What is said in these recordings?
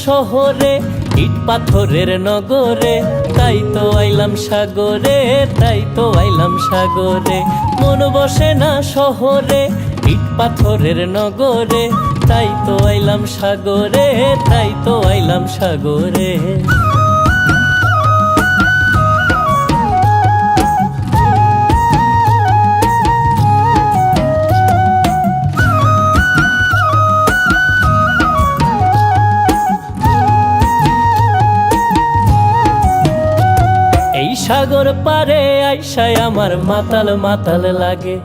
শহরে, ইট পাথরের নগরে, তাই তো আইলাম সাগরে, তাই তো আইলাম সাগরে। মন বসে না শহরে, ইট পাথরের নগরে, তাই তো আইলাম সাগরে, তাই তো আইলাম সাগরে। সাগর পারে আইসায় আমার মাতাল মাতাল লাগে,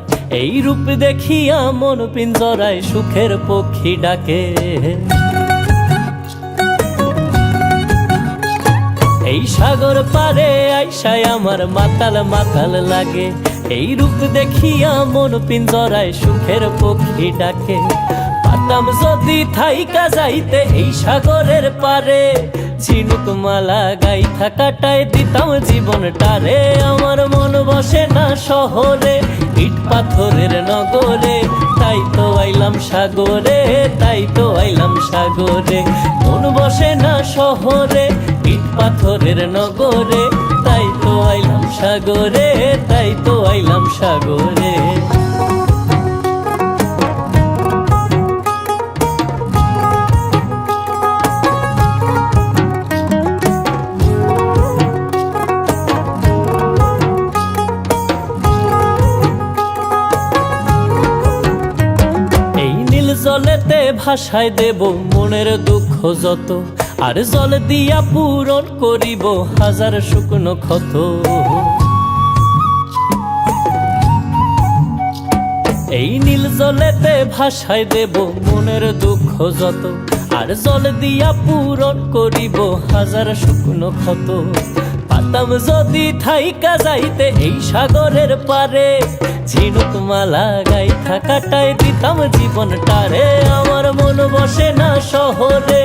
এই রূপ দেখিয়া মন পিঞ্জরায় সুখের পক্ষী ডাকে। এই সাগর পারে আইসায় আমার মাতাল মাতাল লাগে, এই রূপ দেখিয়া মন পিঞ্জরায় সুখের পক্ষী ডাকে। পাতাম যদি থাইকা যাইতে এই সাগরের পারে, ঝিনুক মালা গাইথা কাটায় দিতাম জীবনটারে। আমার মন বসে না শহরে, ইট পাথরের নগরে, তাই তো আইলাম সাগরে, তাই তো আইলাম সাগরে। মন বসে না শহরে, ইট পাথরের নগরে, তাই তো আইলাম সাগরে, তাই তো আইলাম সাগরে। জলেতে ভাষায় দেব মনের দুঃখ যত, আর জল দিয়া পূরণ করিব হাজার শুকনো ক্ষত। এই নীল জলেতে ভাষায় দেব মনের দুঃখ যত, আর জল দিয়া পূরণ করিব হাজার শুকনো ক্ষত। পাতাম যদি থাইকা যাইতে এই সাগরের পারে, ঝিনুক মালা গাইথা কাটায় দিতাম জীবনটারে। আমার মন বসে না শহরে,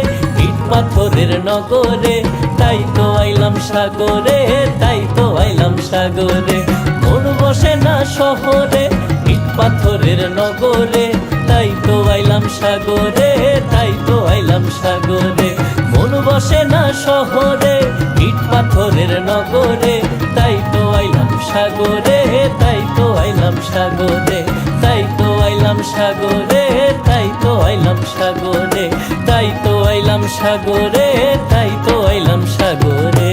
ইট পাথরের নগরে, তাই তো আইলাম সাগরে, তাই তো আইলাম সাগরে। মন বসে না শহরে, ইট পাথরের নগরে, তাই তো আইলাম সাগরে, তাই তো আইলাম সাগরে। মন বসে না শহরে, ইট পাথরের নগরে, তাই তো আইলাম সাগরে, তাই তো আইলাম সাগরে, তাই তো আইলাম সাগরে, তাই তো আইলাম সাগরে, তাই তো আইলাম সাগরে, তাই তো আইলাম সাগরে।